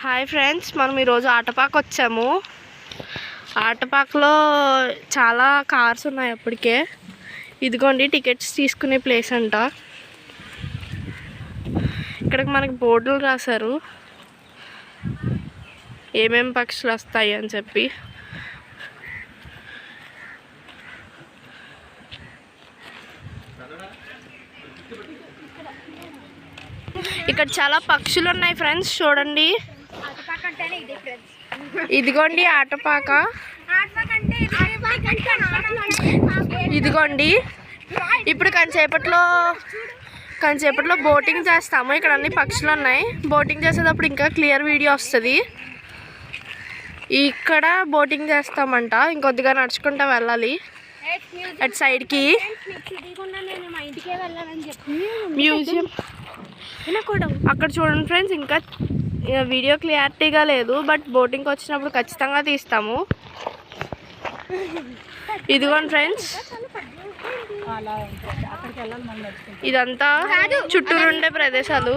Hi friends, మనం ఈరోజు ఆటపాక్ వచ్చాము. ఆటపాక్లో చాలా కార్స్ ఉన్నాయి. అప్పటికే ఇదిగోండి టికెట్స్ తీసుకునే ప్లేస్ అంట. ఇక్కడికి మనకి బోర్డులు రాశారు ఏమేమి పక్షులు వస్తాయి అని చెప్పి. ఇక్కడ చాలా పక్షులు ఉన్నాయి ఫ్రెండ్స్, చూడండి. ఇదిగోండి ఆటపాక. ఇదిగోండి ఇప్పుడు కొంచెంసేపట్లో బోటింగ్ చేస్తాము. ఇక్కడ అన్ని పక్షులు ఉన్నాయి. బోటింగ్ చేసేటప్పుడు ఇంకా క్లియర్ వీడియో వస్తుంది. ఇక్కడ బోటింగ్ చేస్తామంట. ఇంకొద్దిగా నడుచుకుంటూ వెళ్ళాలి అటు సైడ్కి. మ్యూజియం అక్కడ చూడండి ఫ్రెండ్స్. ఇంకా వీడియో క్లియారిటీగా లేదు, బట్ బోటింగ్కి వచ్చినప్పుడు ఖచ్చితంగా తీస్తాము. ఇదిగోండి ఫ్రెండ్స్, ఇదంతా చుట్టూరు ఉండే ప్రదేశాలు.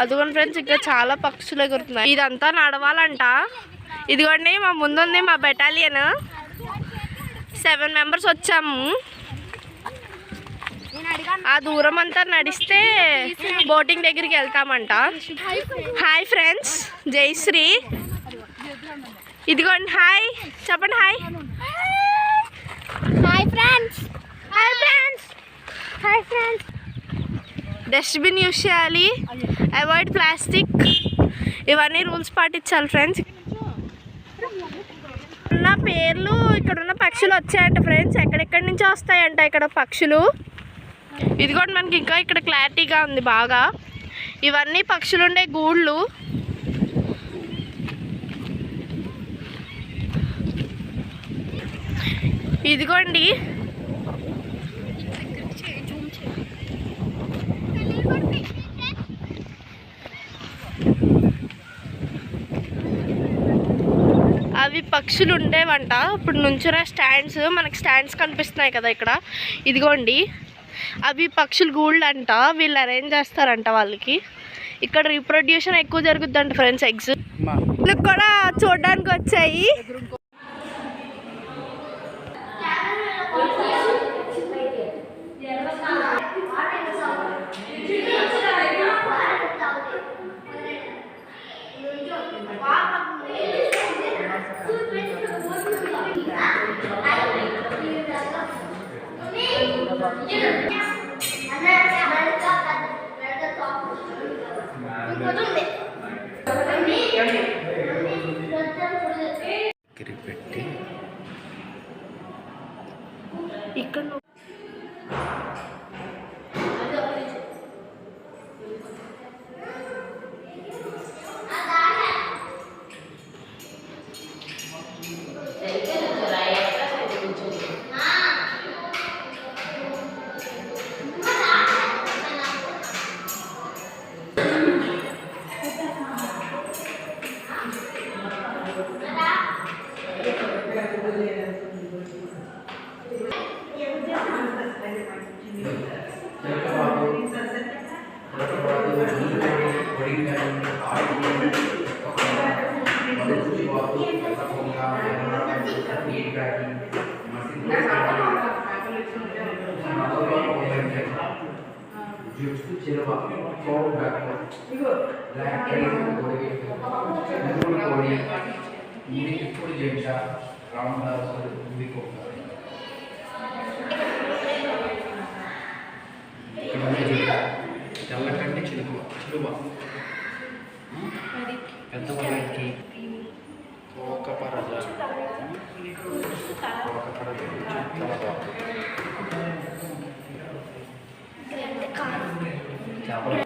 అదిగోండి ఫ్రెండ్స్, ఇంకా చాలా పక్షులు ఎగురుతున్నాయి. ఇదంతా నడవాలంట. ఇదిగోండి మా ముందుంది మా బెటాలియన్. 7 మెంబర్స్ వచ్చాము. ఆ దూరం అంతా నడిస్తే బోటింగ్ దగ్గరికి వెళ్తామంట. Hi friends, Jayashree. ఇదిగోండి హాయ్ చెప్పండి. Hi hi friends. Hi friends. Hi friends. Dustbin use చేయాలి, అవాయిడ్ ప్లాస్టిక్, ఇవన్నీ రూల్స్ పాటించాలి ఫ్రెండ్స్. ఉన్న పేర్లు ఇక్కడున్న పక్షులు వచ్చాయంట ఫ్రెండ్స్. ఎక్కడెక్కడి నుంచి వస్తాయంట ఇక్కడ పక్షులు. ఇదిగోండి మనకి ఇంకా ఇక్కడ క్లారిటీగా ఉంది బాగా. ఇవన్నీ పక్షులు ఉండే గూళ్ళు. ఇదిగోండి అవి పక్షులు ఉండేవంట. ఇప్పుడు నుంచున్న స్టాండ్స్, మనకి స్టాండ్స్ కనిపిస్తున్నాయి కదా ఇక్కడ. ఇదిగోండి అవి పక్షులు గూళ్ళు అంట. వీళ్ళు అరేంజ్ చేస్తారంట వాళ్ళకి. ఇక్కడ రీప్రొడ్యూషన్ ఎక్కువ జరుగుద్దంట ఫ్రెండ్స్. ఎగ్స్ కూడా చూడడానికి వచ్చాయి. ఇక్కడ తెల్లకండి చిలువ పెద్దవాళ్ళకి ఒక పరద చేపలు.